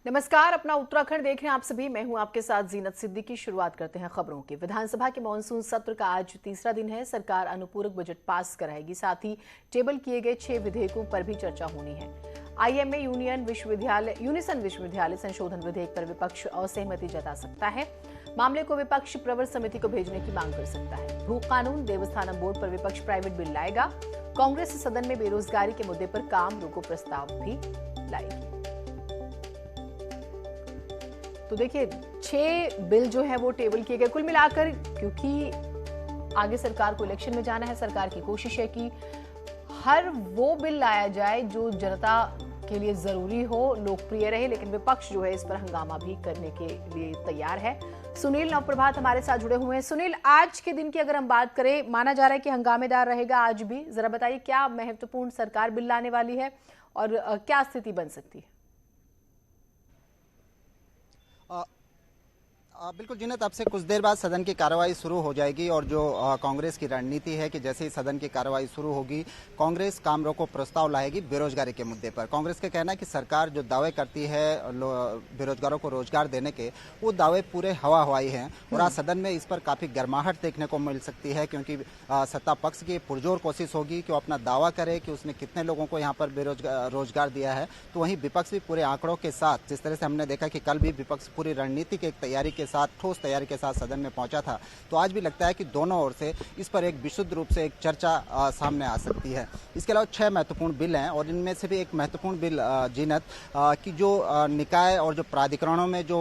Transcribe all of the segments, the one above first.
नमस्कार, अपना उत्तराखंड देख रहे हैं आप सभी। मैं हूं आपके साथ जीनत सिद्दीकी। शुरुआत करते हैं खबरों की। विधानसभा के मानसून सत्र का आज तीसरा दिन है। सरकार अनुपूरक बजट पास कराएगी, साथ ही टेबल किए गए 6 विधेयकों पर भी चर्चा होनी है। आईएमए यूनिसन विश्वविद्यालय संशोधन विधेयक पर विपक्ष असहमति जता सकता है। मामले को विपक्ष प्रवर समिति को भेजने की मांग कर सकता है। भू कानून, देवस्थानम बोर्ड पर विपक्ष प्राइवेट बिल लाएगा। कांग्रेस सदन में बेरोजगारी के मुद्दे पर काम रोको प्रस्ताव भी लाएगी। तो देखिए, 6 बिल जो है वो टेबल किए गए। कुल मिलाकर, क्योंकि आगे सरकार को इलेक्शन में जाना है, सरकार की कोशिश है कि हर वो बिल लाया जाए जो जनता के लिए जरूरी हो, लोकप्रिय रहे, लेकिन विपक्ष जो है इस पर हंगामा भी करने के लिए तैयार है। सुनील नवप्रभात हमारे साथ जुड़े हुए हैं। सुनील, आज के दिन की अगर हम बात करें, माना जा रहा है कि हंगामेदार रहेगा आज भी। जरा बताइए, क्या महत्वपूर्ण सरकार बिल लाने वाली है और क्या स्थिति बन सकती है? बिल्कुल जिन्नत, अब से कुछ देर बाद सदन की कार्रवाई शुरू हो जाएगी और जो कांग्रेस की रणनीति है कि जैसे ही सदन की कार्रवाई शुरू होगी, कांग्रेस काम रोको प्रस्ताव लाएगी बेरोजगारी के मुद्दे पर। कांग्रेस का कहना है कि सरकार जो दावे करती है बेरोजगारों को रोजगार देने के, वो दावे पूरे हवा हवाई हैं और आज सदन में इस पर काफी गर्माहट देखने को मिल सकती है, क्योंकि सत्ता पक्ष की पुरजोर कोशिश होगी कि वो अपना दावा करे कि उसने कितने लोगों को यहाँ पर रोजगार दिया है। तो वहीं विपक्ष भी पूरे आंकड़ों के साथ, जिस तरह से हमने देखा कि कल भी विपक्ष पूरी रणनीति की तैयारी के साथ, ठोस तैयारी के साथ सदन में पहुंचा था, तो आज भी लगता है कि दोनों ओर से इस पर एक विशुद्ध रूप से एक चर्चा सामने आ सकती है। इसके अलावा 6 महत्वपूर्ण बिल हैं और इनमें से भी एक महत्वपूर्ण बिल जीनत कि जो निकाय और जो प्राधिकरणों में जो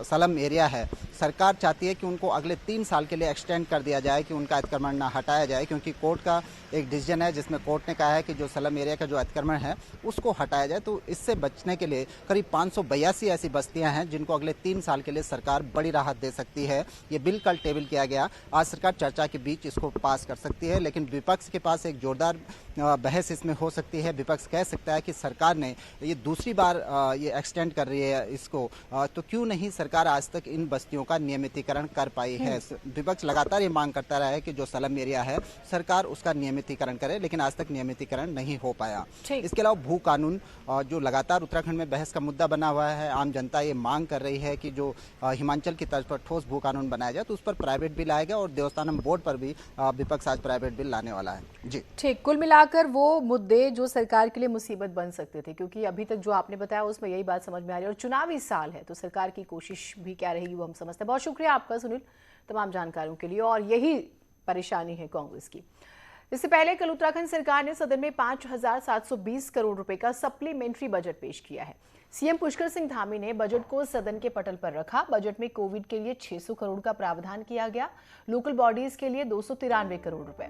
स्लम एरिया है, सरकार चाहती है कि उनको अगले 3 साल के लिए एक्सटेंड कर दिया जाए, कि उनका अतिक्रमण ना हटाया जाए, क्योंकि कोर्ट का एक डिसीजन है जिसमें कोर्ट ने कहा है कि जो स्लम एरिया का जो अतिक्रमण है उसको हटाया जाए। तो इससे बचने के लिए करीब 582 ऐसी बस्तियां हैं जिनको अगले 3 साल के लिए सरकार बड़ी राहत दे सकती है। ये बिल कल टेबल किया गया, आज सरकार चर्चा के बीच इसको पास कर सकती है, लेकिन विपक्ष के पास एक जोरदार बहस इसमें हो सकती है। विपक्ष कह सकता है कि सरकार ने ये दूसरी बार ये एक्सटेंड कर रही है इसको, तो क्यों नहीं सरकार आज तक इन बस्तियों का नियमितीकरण कर पाई है। विपक्ष लगातार ये मांग करता रहा है कि जो स्लम एरिया है सरकार उसका नियमितीकरण करे, लेकिन आज तक नियमितीकरण नहीं हो पाया। इसके अलावा भू कानून जो लगातार उत्तराखंड में बहस का मुद्दा बना हुआ है, आम जनता ये मांग कर रही है कि जो हिमाचल की तर्ज पर ठोस भू कानून बनाया जाए, तो उस पर प्राइवेट बिल आएगा और देवस्थानम बोर्ड पर भी विपक्ष आज प्राइवेट बिल लाने वाला है। जी ठीक, कुल मिलाकर वो मुद्दे जो सरकार के लिए मुसीबत बन सकते थे, क्योंकि अभी तक जो आपने बताया उसमें यही बात समझ में आ रही है, और चुनावी साल है तो सरकार की कोशिश भी क्या रहेगी वो हम समझते हैं। बहुत शुक्रिया आपका सुनील तमाम जानकारियों के लिए। और यही परेशानी है कांग्रेस की। इससे पहले कल उत्तराखंड सरकार ने सदन में 5,720 करोड़ रुपए का सप्लीमेंट्री बजट पेश किया है। सीएम पुष्कर सिंह धामी ने बजट को सदन के पटल पर रखा। बजट में कोविड के लिए 600 करोड़ का प्रावधान किया गया, लोकल बॉडीज के लिए 293 करोड़ रुपए,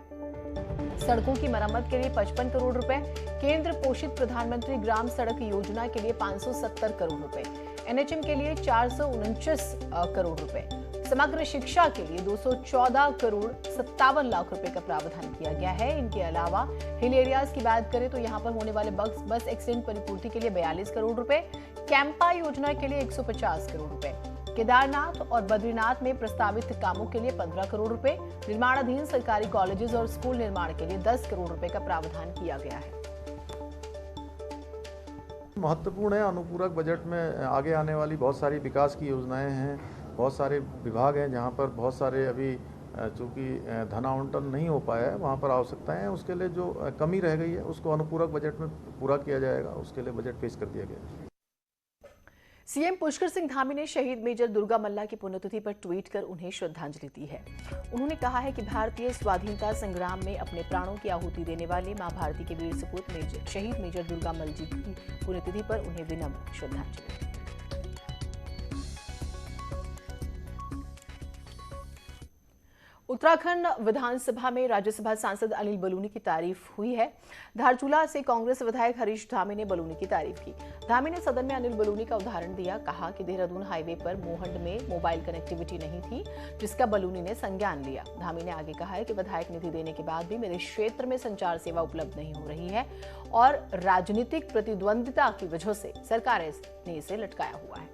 सड़कों की मरम्मत के लिए 55 करोड़ रुपए, केंद्र पोषित प्रधानमंत्री ग्राम सड़क योजना के लिए 570 करोड़ रुपए, एनएचएम के लिए 449 करोड़ रुपए, समग्र शिक्षा के लिए 214 करोड़ 57 लाख रुपए का प्रावधान किया गया है। इनके अलावा हिल एरियाज की बात करें तो यहां पर होने वाले बस एक्सीडेंट परिपूर्ति के लिए 42 करोड़ रुपए, कैंपा योजना के लिए 150 करोड़ रुपए, केदारनाथ और बद्रीनाथ में प्रस्तावित कामों के लिए 15 करोड़ रुपए, निर्माणाधीन सरकारी कॉलेजेस और स्कूल निर्माण के लिए 10 करोड़ रुपए का प्रावधान किया गया है। महत्वपूर्ण है। अनुपूरक बजट में आगे आने वाली बहुत सारी विकास की योजनाएं हैं, बहुत सारे विभाग हैं जहां पर बहुत सारे अभी चूँकि धन आवंटन नहीं हो पाया है, वहां पर आवश्यकताएं हैं। उसके लिए जो कमी रह गई है उसको अनुपूरक बजट में पूरा किया जाएगा, उसके लिए बजट पेश कर दिया गया है। सीएम पुष्कर सिंह धामी ने शहीद मेजर दुर्गा मल्ला की पुण्यतिथि पर ट्वीट कर उन्हें श्रद्धांजलि दी है। उन्होंने कहा है कि भारतीय स्वाधीनता संग्राम में अपने प्राणों की आहुति देने वाले मां भारती के वीर सपूत शहीद मेजर दुर्गा मल्ल जी की पुण्यतिथि पर उन्हें विनम्र श्रद्धांजलि। उत्तराखंड विधानसभा में राज्यसभा सांसद अनिल बलूनी की तारीफ हुई है। धारचूला से कांग्रेस विधायक हरीश धामी ने बलूनी की तारीफ की। धामी ने सदन में अनिल बलूनी का उदाहरण दिया, कहा कि देहरादून हाईवे पर मोहंड में मोबाइल कनेक्टिविटी नहीं थी, जिसका बलूनी ने संज्ञान लिया। धामी ने आगे कहा है कि विधायक निधि देने के बाद भी मेरे क्षेत्र में संचार सेवा उपलब्ध नहीं हो रही है और राजनीतिक प्रतिद्वंदिता की वजह से सरकार ने इसे लटकाया हुआ है।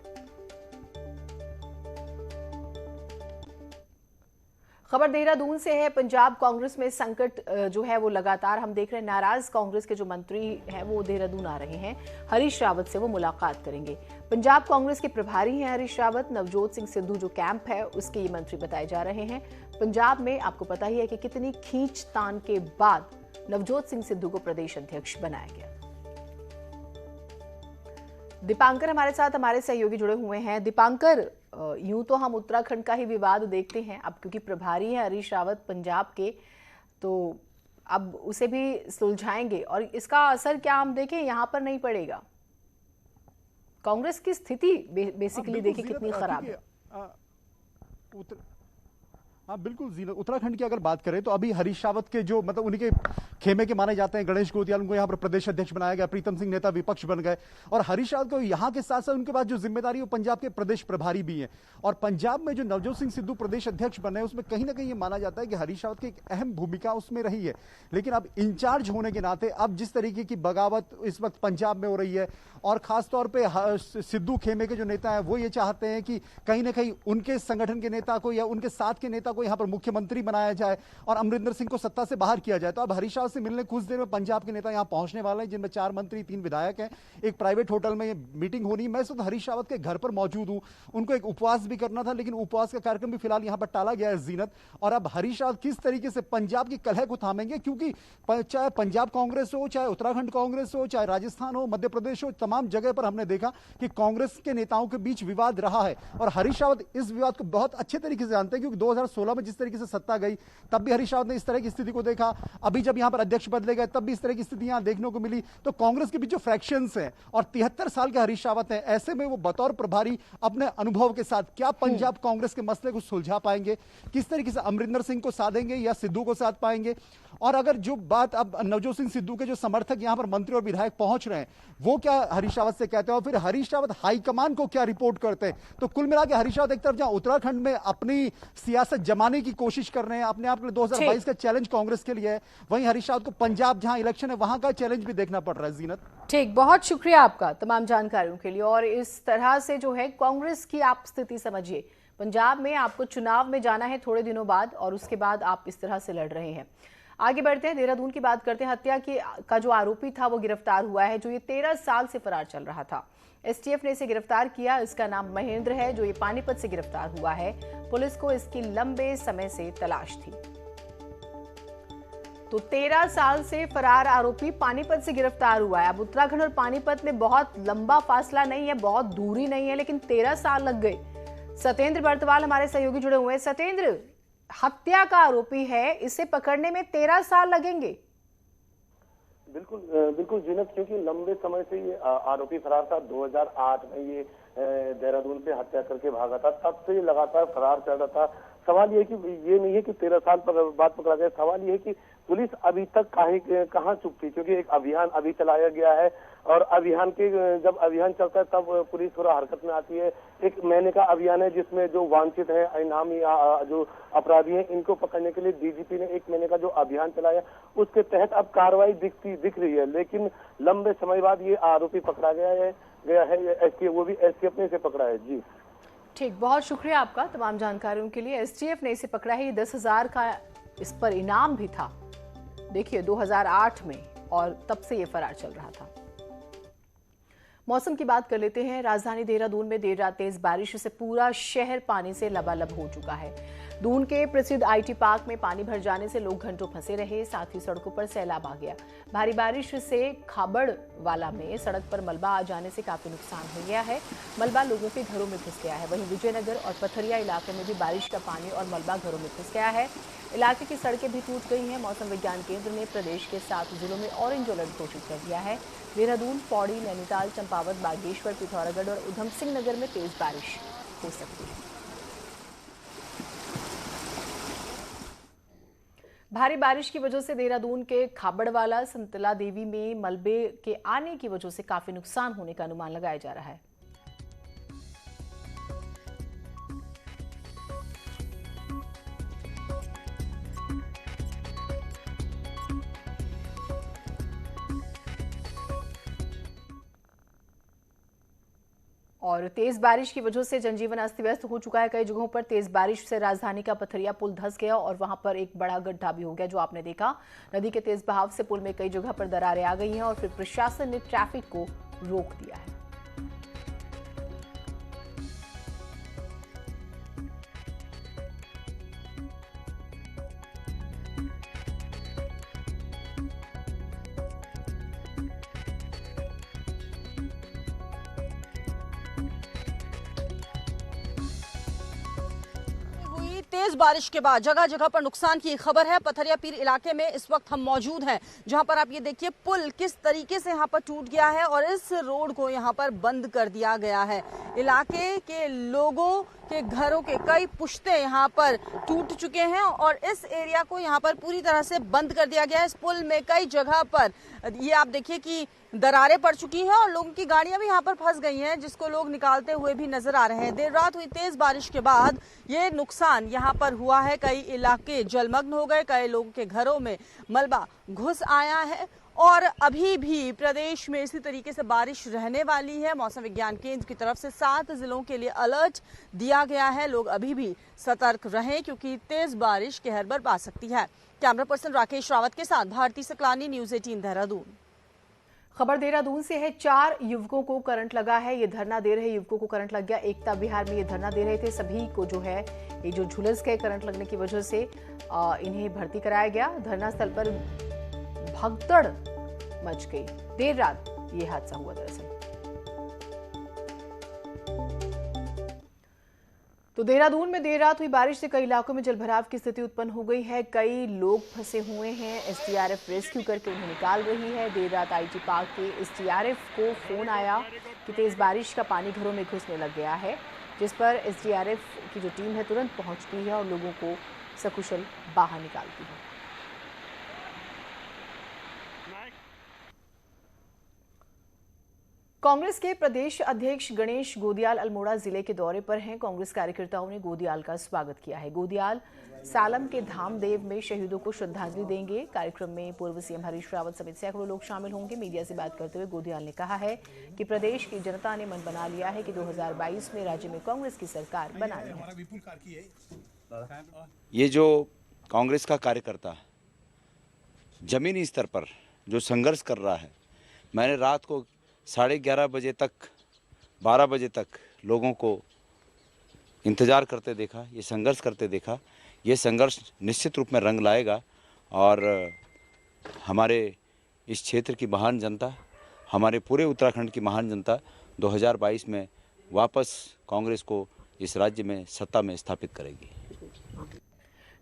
खबर देहरादून से है। पंजाब कांग्रेस में संकट जो है वो लगातार हम देख रहे हैं। नाराज कांग्रेस के जो मंत्री हैं वो देहरादून आ रहे हैं। हरीश रावत से वो मुलाकात करेंगे। पंजाब कांग्रेस के प्रभारी हैं हरीश रावत। नवजोत सिंह सिद्धू जो कैंप है उसके ये मंत्री बताए जा रहे हैं। पंजाब में आपको पता ही है कि कितनी खींचतान के बाद नवजोत सिंह सिद्धू को प्रदेश अध्यक्ष बनाया गया। दीपांकर हमारे साथ, हमारे सहयोगी जुड़े हुए हैं। दीपांकर, यूं तो हम उत्तराखंड का ही विवाद देखते हैं अब, क्योंकि प्रभारी हैं हरीश रावत पंजाब के, तो अब उसे भी सुलझाएंगे और इसका असर क्या हम देखें यहाँ पर नहीं पड़ेगा। कांग्रेस की स्थिति बेसिकली देखिए कितनी खराब है। हाँ बिल्कुल जीनत, उत्तराखंड की अगर बात करें तो अभी हरीश रावत के जो मतलब उन्हीं के खेमे के माने जाते हैं गणेश गोतियाल, उनको यहाँ पर प्रदेश अध्यक्ष बनाया गया। प्रीतम सिंह नेता विपक्ष बन गए और हरीश रावत को यहाँ के साथ साथ उनके बाद जो जिम्मेदारी है वो पंजाब के प्रदेश प्रभारी भी हैं। और पंजाब में जो नवजोत सिंह सिद्धू प्रदेश अध्यक्ष बने उसमें कहीं ना कहीं ये माना जाता है कि हरीश रावत की एक अहम भूमिका उसमें रही है। लेकिन अब इंचार्ज होने के नाते अब जिस तरीके की बगावत इस वक्त पंजाब में हो रही है और खासतौर पर सिद्धू खेमे के जो नेता है वो ये चाहते हैं कि कहीं ना कहीं उनके संगठन के नेता को या उनके साथ के नेता को यहाँ पर मुख्यमंत्री बनाया जाए और अमरिंदर सिंह को सत्ता से बाहर किया जाए। तो अब हरीश रावत से मिलने कुछ देर में पंजाब के नेता यहाँ पहुंचने वाले हैं, जिनमें 4 मंत्री 3 विधायक हैं। एक प्राइवेट होटल में ये मीटिंग होनी है। मैं इस वक्त हरीश रावत के घर पर मौजूद हूं। उनको एक उपवास भी करना था, लेकिन उपवास का कार्यक्रम भी फिलहाल यहाँ पर टाला गया है जीनत। और अब हरीश रावत किस तरीके से पंजाब की कलह को थामेंगे, क्योंकि चाहे पंजाब कांग्रेस हो, चाहे उत्तराखंड कांग्रेस हो, चाहे राजस्थान हो, मध्य प्रदेश हो, तमाम जगह पर हमने देखा कि कांग्रेस के नेताओं के बीच विवाद रहा है। और हरीश रावत इस विवाद को बहुत अच्छे तरीके से जानते हैं, क्योंकि 2016 में जिस तरीके से सत्ता गई तब भी हरीश रावत ने इस तरह की स्थिति को देखा। अभी जब यहां पर अध्यक्ष बदले गए तब भी इस तरह की स्थिति यहां देखने को मिली। तो कांग्रेस के बीच जो फ्रैक्शंस हैं और 73 साल के हरीश रावत हैं, ऐसे में वो बतौर प्रभारी अपने अनुभव के साथ क्या पंजाब कांग्रेस के मसले को सुलझा पाएंगे, किस तरीके से अमरिंदर सिंह को साधेंगे या सिद्धू को साध पाएंगे। और अगर जो बात अब नवजोत सिंह सिद्धू के जो समर्थक यहां पर मंत्री और विधायक पहुंच रहे हैं वो क्या हरीश रावत से कहते हैं और फिर हरीश रावत हाईकमान को क्या रिपोर्ट करते हैं। तो कुल मिला के हरीश रावत एक तरफ जहां उत्तराखंड में अपनी सियासत जमाने की कोशिश कर रहे हैं, अपने आप के लिए 2022 का चैलेंज कांग्रेस के लिए है, वहीं हरीश रावत को पंजाब जहां इलेक्शन है वहां का चैलेंज भी देखना पड़ रहा है। जीनत, ठीक, बहुत शुक्रिया आपका तमाम जानकारियों के लिए। और इस तरह से जो है कांग्रेस की आप स्थिति समझिए। पंजाब में आपको चुनाव में जाना है थोड़े दिनों बाद और उसके बाद आप इस तरह से लड़ रहे हैं। आगे बढ़ते हैं, देहरादून की बात करते हैं। हत्या का जो आरोपी था वो गिरफ्तार हुआ है, जो ये 13 साल से फरार चल रहा था। एसटीएफ ने इसे गिरफ्तार किया। इसका नाम महेंद्र है, जो ये पानीपत से गिरफ्तार हुआ है। पुलिस को इसकी लंबे समय से तलाश थी। तो 13 साल से फरार आरोपी पानीपत से गिरफ्तार हुआ है। अब उत्तराखंड और पानीपत में बहुत लंबा फासला नहीं है, बहुत दूरी नहीं है, लेकिन 13 साल लग गए। सत्येंद्र बर्तवाल हमारे सहयोगी जुड़े हुए हैं। सत्येंद्र, हत्या का आरोपी है, इसे पकड़ने में 13 साल लगेंगे। बिल्कुल जीनत, क्योंकि लंबे समय से ये आरोपी फरार था। 2008 में ये देहरादून से हत्या करके भागा था, तब से ये लगातार फरार चल रहा था। सवाल ये कि ये नहीं है कि 13 साल बाद पकड़ा गया, सवाल ये है कि पुलिस अभी तक कहाँ चुप थी, क्योंकि एक अभियान अभी चलाया गया है और जब अभियान चलता है तब पुलिस थोड़ा हरकत में आती है। 1 महीने का अभियान है जिसमें जो वांछित है, इनामी जो अपराधी हैं, इनको पकड़ने के लिए डीजीपी ने 1 महीने का जो अभियान चलाया, उसके तहत अब कार्रवाई दिख रही है। लेकिन लंबे समय बाद ये आरोपी पकड़ा गया है वो भी एसटीएफ ने इसे पकड़ा है। जी ठीक, बहुत शुक्रिया आपका तमाम जानकारियों के लिए। एसटीएफ ने इसे पकड़ा है। 10,000 का इस पर इनाम भी था, देखिए 2008 में, और तब से ये फरार चल रहा था। मौसम की बात कर लेते हैं। राजधानी देहरादून में देर रात तेज बारिश से पूरा शहर पानी से लबालब हो चुका है। दून के प्रसिद्ध आईटी पार्क में पानी भर जाने से लोग घंटों फंसे रहे, साथ ही सड़कों पर सैलाब आ गया। भारी बारिश से खाबड़वाला में सड़क पर मलबा आ जाने से काफी नुकसान हो गया है। मलबा लोगों के घरों में घुस गया है। वहीं विजयनगर और पथरिया इलाके में भी बारिश का पानी और मलबा घरों में घुस गया है। इलाके की सड़कें भी टूट गई हैं। मौसम विज्ञान केंद्र ने प्रदेश के 7 जिलों में ऑरेंज अलर्ट घोषित कर दिया है। देहरादून, पौड़ी, नैनीताल, चंपावत, बागेश्वर, पिथौरागढ़ और उधम सिंह नगर में तेज बारिश हो सकती है। भारी बारिश की वजह से देहरादून के खाबड़वाला, संतला देवी में मलबे के आने की वजह से काफी नुकसान होने का अनुमान लगाया जा रहा है। और तेज बारिश की वजह से जनजीवन अस्त व्यस्त हो चुका है। कई जगहों पर तेज बारिश से राजधानी का पथरिया पुल धंस गया और वहां पर एक बड़ा गड्ढा भी हो गया, जो आपने देखा। नदी के तेज बहाव से पुल में कई जगह पर दरारें आ गई हैं और फिर प्रशासन ने ट्रैफिक को रोक दिया है। तेज बारिश के बाद जगह जगह पर नुकसान की खबर है। पथरिया पीर इलाके में इस वक्त हम मौजूद हैं, जहां पर आप ये देखिए पुल किस तरीके से यहां पर टूट गया है और इस रोड को यहां पर बंद कर दिया गया है। इलाके के लोगों के घरों के कई पुश्ते यहां पर टूट चुके हैं और इस एरिया को यहां पर पूरी तरह से बंद कर दिया गया है। इस पुल में कई जगह पर ये आप देखिए कि दरारें पड़ चुकी हैं और लोगों की गाड़ियां भी यहां पर फंस गई हैं, जिसको लोग निकालते हुए भी नजर आ रहे हैं। देर रात हुई तेज बारिश के बाद ये नुकसान यहां पर हुआ है। कई इलाके जलमग्न हो गए, कई लोगों के घरों में मलबा घुस आया है और अभी भी प्रदेश में इसी तरीके से बारिश रहने वाली है। मौसम विज्ञान केंद्र की तरफ से 7 जिलों के लिए अलर्ट दिया गया है। लोग अभी भी सतर्क रहें क्योंकि तेज बारिश कहर बरपा सकती है। कैमरा पर्सन राकेश रावत के साथ भारती सकलानी, न्यूज़ 18 देहरादून। खबर देहरादून से है। 4 युवकों को करंट लगा है। ये धरना दे रहे युवकों को करंट लग गया। एकता विहार में ये धरना दे रहे थे। सभी को जो है ये जो झुलस गए करंट लगने की वजह से इन्हें भर्ती कराया गया। धरना स्थल पर भगदड़ मच गई। देर रात ये हादसा हुआ दरअसल। तो देहरादून में देर रात हुई बारिश से कई इलाकों में जलभराव की स्थिति उत्पन्न हो गई है। कई लोग फंसे हुए हैं। एसडीआरएफ रेस्क्यू करके उन्हें निकाल रही है। देर रात आईटी पार्क के एसडीआरएफ को फोन आया कि तेज बारिश का पानी घरों में घुसने लग गया है, जिस पर एसडीआरएफ की जो टीम है तुरंत पहुंचती है और लोगों को सकुशल बाहर निकालती है। कांग्रेस के प्रदेश अध्यक्ष गणेश गोदियाल अल्मोड़ा जिले के दौरे पर हैं। कांग्रेस कार्यकर्ताओं ने गोदियाल का स्वागत किया है। गोदियाल सालम के धामदेव में शहीदों को श्रद्धांजलि देंगे। कार्यक्रम में पूर्व सीएम हरीश रावत समेत सैकड़ों लोग शामिल होंगे। मीडिया से बात करते हुए गोदियाल ने कहा है कि प्रदेश की जनता ने मन बना लिया है कि 2022 में राज्य में कांग्रेस की सरकार बनानी है। ये जो कांग्रेस का कार्यकर्ता जमीनी स्तर पर जो संघर्ष कर रहा है, मैंने रात को 11:30 बजे तक 12 बजे तक लोगों को इंतज़ार करते देखा, ये संघर्ष करते देखा। ये संघर्ष निश्चित रूप में रंग लाएगा और हमारे इस क्षेत्र की महान जनता, हमारे पूरे उत्तराखंड की महान जनता 2022 में वापस कांग्रेस को इस राज्य में सत्ता में स्थापित करेगी।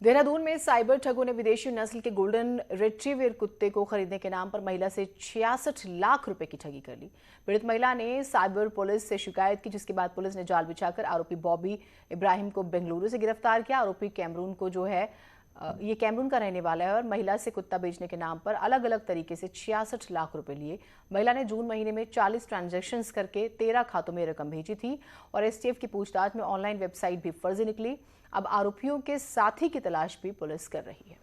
देहरादून में साइबर ठगों ने विदेशी नस्ल के गोल्डन रिट्रीवर कुत्ते को खरीदने के नाम पर महिला से 66 लाख रुपए की ठगी कर ली। पीड़ित महिला ने साइबर पुलिस से शिकायत की, जिसके बाद पुलिस ने जाल बिछाकर आरोपी बॉबी इब्राहिम को बेंगलुरु से गिरफ्तार किया। आरोपी कैमरून को जो है ये कैमरून का रहने वाला है और महिला से कुत्ता बेचने के नाम पर अलग अलग तरीके से 66 लाख रुपए लिए। महिला ने जून महीने में 40 ट्रांजैक्शंस करके 13 खातों में रकम भेजी थी और एसटीएफ की पूछताछ में ऑनलाइन वेबसाइट भी फर्जी निकली। अब आरोपियों के साथी की तलाश भी पुलिस कर रही है।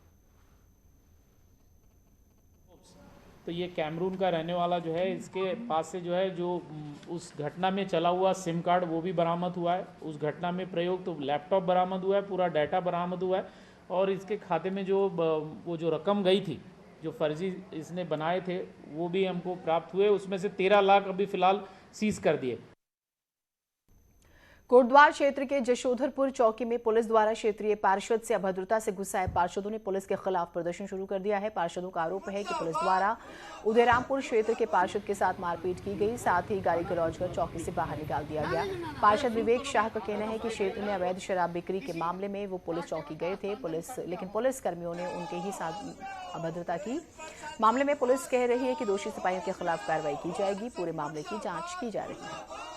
तो ये कैमरून का रहने वाला जो है, इसके पास से जो है जो उस घटना में चला हुआ सिम कार्ड वो भी बरामद हुआ है। उस घटना में प्रयोग तो लैपटॉप बरामद हुआ है, पूरा डाटा बरामद हुआ है और इसके खाते में जो वो जो रकम गई थी, जो फर्जी इसने बनाए थे, वो भी हमको प्राप्त हुए। उसमें से 13 लाख अभी फिलहाल सीज कर दिए। कोटद्वार क्षेत्र के जशोधरपुर चौकी में पुलिस द्वारा क्षेत्रीय पार्षद से अभद्रता से गुस्साए पार्षदों ने पुलिस के खिलाफ प्रदर्शन शुरू कर दिया है। पार्षदों का आरोप है कि पुलिस द्वारा उदयरामपुर क्षेत्र के पार्षद के साथ मारपीट की गई, साथ ही गाड़ी गलौज कर चौकी से बाहर निकाल दिया गया। पार्षद विवेक शाह का कहना है कि क्षेत्र में अवैध शराब बिक्री के मामले में वो पुलिस चौकी गए थे, लेकिन पुलिस कर्मियों ने उनके ही साथ अभद्रता की। मामले में पुलिस कह रही है कि दोषी सिपाहियों के खिलाफ कार्रवाई की जाएगी। पूरे मामले की जाँच की जा रही है।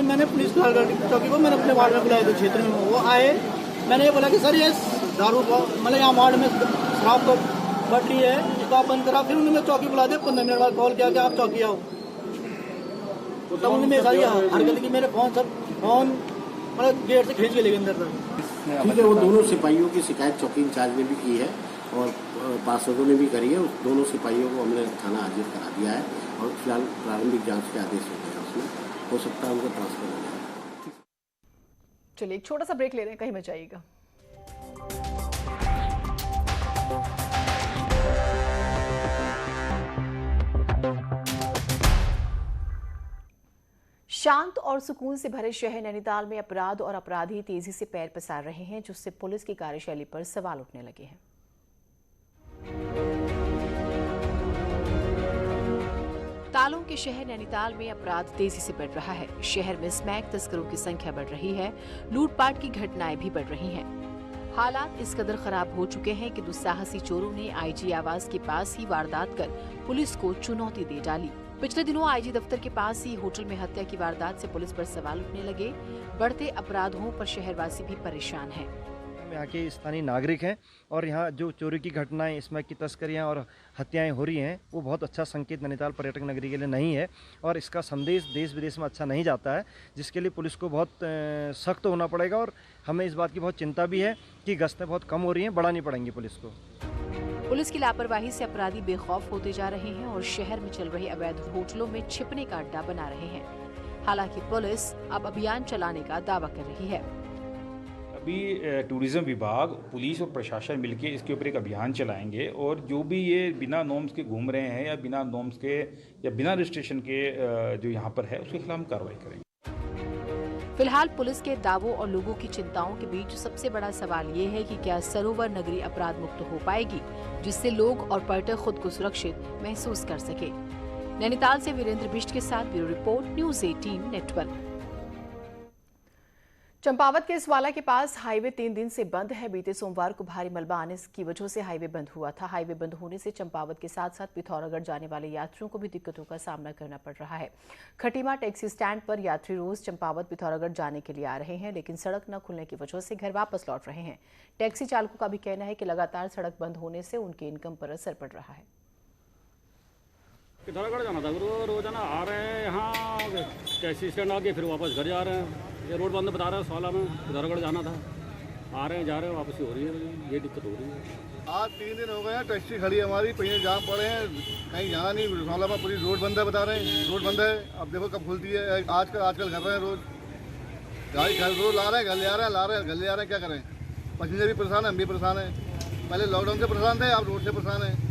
मैंने पुलिस चौकी को मैंने अपने वार्ड में बुलाया था, क्षेत्र में वो आए। मैंने ये बोला कि सर ये दारू मतलब यहाँ वार्ड में शराब तो बढ़ रही है, इसको आप बंद करा। फिर उन्होंने चौकी बुला दिया। 15 मिनट बाद कॉल किया कि आप चौकी आओ। तब उन्होंने मेरे सारी हरकत की, मेरे फोन मतलब गेट से खींच के लेके अंदर तक। ठीक है, वो दोनों सिपाहियों की शिकायत चौकी इंचार्ज ने भी की है और पार्षदों ने भी करी है। उस दोनों सिपाहियों को हमने थाना हाजिर करा दिया है और फिलहाल प्रारंभिक जांच के आदेश हो गए हैं। उसमें हो सकता है उनको ट्रांसफर हो जाए। चलिए एक छोटा सा ब्रेक ले रहे हैं, कहीं मत जाइएगा। शांत और सुकून से भरे शहर नैनीताल में अपराध और अपराधी तेजी से पैर पसार रहे हैं, जिससे पुलिस की कार्यशैली पर सवाल उठने लगे हैं। तालों के शहर नैनीताल में अपराध तेजी से बढ़ रहा है। शहर में स्मैक तस्करों की संख्या बढ़ रही है, लूटपाट की घटनाएं भी बढ़ रही हैं। हालात इस कदर खराब हो चुके हैं कि दुस्साहसी चोरों ने आईजी आवास के पास ही वारदात कर पुलिस को चुनौती दे डाली। पिछले दिनों आईजी दफ्तर के पास ही होटल में हत्या की वारदात से पुलिस पर सवाल उठने लगे। बढ़ते अपराधों पर शहरवासी भी परेशान हैं। यहाँ के स्थानीय नागरिक हैं और यहाँ जो चोरी की घटनाएं, स्मैक की तस्करियाँ और हत्याएं हो रही हैं, वो बहुत अच्छा संकेत नैनीताल पर्यटक नगरी के लिए नहीं है और इसका संदेश देश विदेश में अच्छा नहीं जाता है, जिसके लिए पुलिस को बहुत सख्त होना पड़ेगा। और हमें इस बात की बहुत चिंता भी है कि गश्तें बहुत कम हो रही हैं, बढ़ानी पड़ेंगी पुलिस को। पुलिस की लापरवाही से अपराधी बेखौफ होते जा रहे हैं और शहर में चल रहे अवैध होटलों में छिपने का अड्डा बना रहे हैं। हालांकि पुलिस अब अभियान चलाने का दावा कर रही है। अभी टूरिज्म विभाग, पुलिस और प्रशासन मिलकर इसके ऊपर एक अभियान चलाएंगे और जो भी ये बिना नॉर्म्स के घूम रहे हैं या बिना नॉर्म्स के या बिना रजिस्ट्रेशन के जो यहाँ पर है, उसके खिलाफ कार्रवाई करेंगे। फिलहाल पुलिस के दावों और लोगों की चिंताओं के बीच सबसे बड़ा सवाल ये है कि क्या सरोवर नगरी अपराध मुक्त हो पाएगी, जिससे लोग और पर्यटक खुद को सुरक्षित महसूस कर सके। नैनीताल से वीरेंद्र बिष्ट के साथ bureau report, news 18 network. Champawat के इसवाला के पास हाईवे 3 दिन से बंद है। बीते सोमवार को भारी मलबा आने की वजह से हाईवे बंद हुआ था। हाईवे बंद होने से चंपावत के साथ साथ पिथौरागढ़ जाने वाले यात्रियों को भी दिक्कतों का सामना करना पड़ रहा है। खटीमा टैक्सी स्टैंड पर यात्री रोज चंपावत पिथौरागढ़ जाने के लिए आ रहे हैं, लेकिन सड़क न खुलने की वजह से घर वापस लौट रहे हैं। टैक्सी चालकों का भी कहना है कि लगातार सड़क बंद होने से उनकी इनकम पर असर पड़ रहा है। पिथौरागढ़ जाना था, रोजाना आ रहे हैं यहाँ टैक्सी स्टैंड आके फिर वापस घर जा रहे हैं। ये रोड बंद बता रहे हैं, सोला में पिथौरागढ़ जाना था, आ रहे हैं जा रहे हैं, वापसी हो रही है, ये दिक्कत हो रही है। आज 3 दिन हो गए हैं, टैक्सी खड़ी हमारी, पहिए जाम पड़े हैं, कहीं जाना नहीं। सोला में पूरी रोड बंद है, बता रहे हैं रोड बंद है। अब देखो कब खुलती है। आजकल घर रहे हैं, रोज गाड़ी घर रोज ला रहे हैं, घर ले आ रहे हैं, ला रहे हैं, घर ले आ रहे हैं, क्या करें। पैसेंजर भी परेशान है, हम भी परेशान हैं। पहले लॉकडाउन से परेशान थे, अब रोड से परेशान है।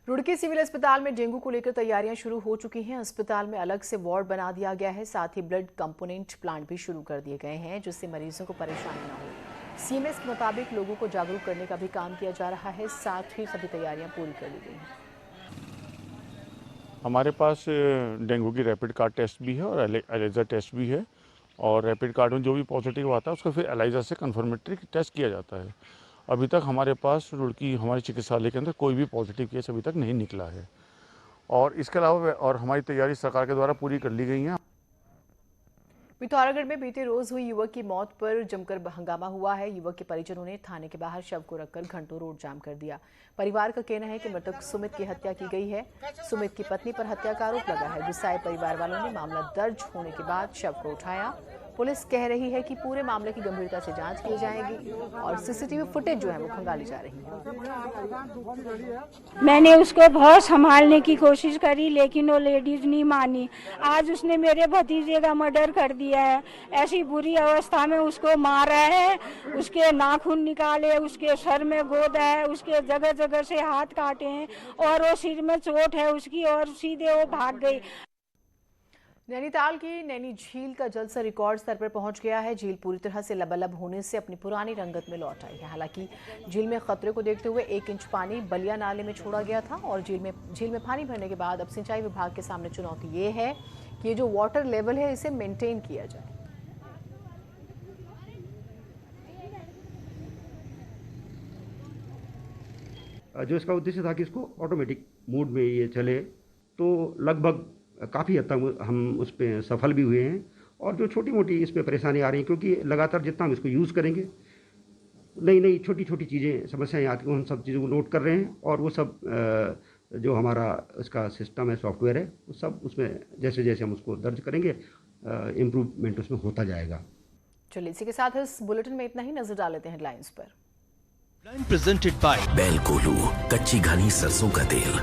रुड़की सिविल अस्पताल में डेंगू को लेकर तैयारियां शुरू हो चुकी हैं। अस्पताल में अलग से वार्ड बना दिया गया है, साथ ही ब्लड कंपोनेंट प्लांट भी शुरू कर दिए गए हैं, जिससे मरीजों को परेशानी न हो। सीएमएस के मुताबिक लोगों को जागरूक करने का भी काम किया जा रहा है, साथ ही सभी तैयारियां पूरी कर ली गई हैं। हमारे पास डेंगू की रैपिड कार्ड टेस्ट भी है और एलाइजा टेस्ट भी है, और रैपिड कार्ड में जो भी पॉजिटिव आता है उसका फिर एलाइजा से कन्फर्मेटरी टेस्ट किया जाता है। अभी तक हमारे पास रुड़की हमारे चिकित्सालय के अंदर कोई भी पॉजिटिव केस अभी तक नहीं निकला है, और इसके अलावा और हमारी तैयारी सरकार के द्वारा पूरी कर ली गई है। पिथौरागढ़ में बीते रोज हुई युवक की मौत पर जमकर हंगामा हुआ है। युवक के परिजनों ने थाने के बाहर शव को रखकर घंटों रोड जाम कर दिया। परिवार का कहना है कि मृतक सुमित की हत्या की गई है। सुमित की पत्नी पर हत्या का आरोप लगा है। गुस्साए परिवार वालों ने मामला दर्ज होने के बाद शव को उठाया। पुलिस कह रही है कि पूरे मामले की गंभीरता से जांच की जाएगी और सीसीटीवी फुटेज जो है वो खंगाली जा रही है। मैंने उसको बहुत संभालने की कोशिश करी, लेकिन वो लेडीज नहीं मानी। आज उसने मेरे भतीजे का मर्डर कर दिया है। ऐसी बुरी अवस्था में उसको मारा है, उसके नाखून निकाले, उसके सर में गोद है, उसके जगह जगह से हाथ काटे हैं और वो सिर में चोट है उसकी, और सीधे वो भाग गई। नैनीताल की नैनी झील का जलस्तर रिकॉर्ड स्तर पर पहुंच गया है। झील पूरी तरह से लबालब होने से अपनी पुरानी रंगत में लौट आई है। हालांकि झील में खतरे को देखते हुए 1 इंच पानी बलिया नाले में छोड़ा गया था, और झील में पानी भरने के बाद अब सिंचाई विभाग के सामने चुनौती ये है कि ये जो वाटर लेवल है इसे मेंटेन किया जाए। जो इसका उद्देश्य था कि इसको ऑटोमेटिक मोड में ये चले, तो लगभग काफ़ी हद तक हम उस पर सफल भी हुए हैं। और जो छोटी मोटी इस पर परेशानी आ रही है, क्योंकि लगातार जितना हम इसको यूज़ करेंगे नई नई छोटी छोटी चीज़ें समस्याएं आती हैं, उन सब चीज़ों को नोट कर रहे हैं, और वो सब जो हमारा इसका सिस्टम है, सॉफ्टवेयर है, वो सब उसमें जैसे जैसे हम उसको दर्ज करेंगे इम्प्रूवमेंट उसमें होता जाएगा। चलिए इसी के साथ इस बुलेटिन में इतना ही। नजर डाल लेते हैं हेडलाइंस पर। प्रेजेंटेड बाय बेल कोलू, कच्ची घनी सरसों का तेल।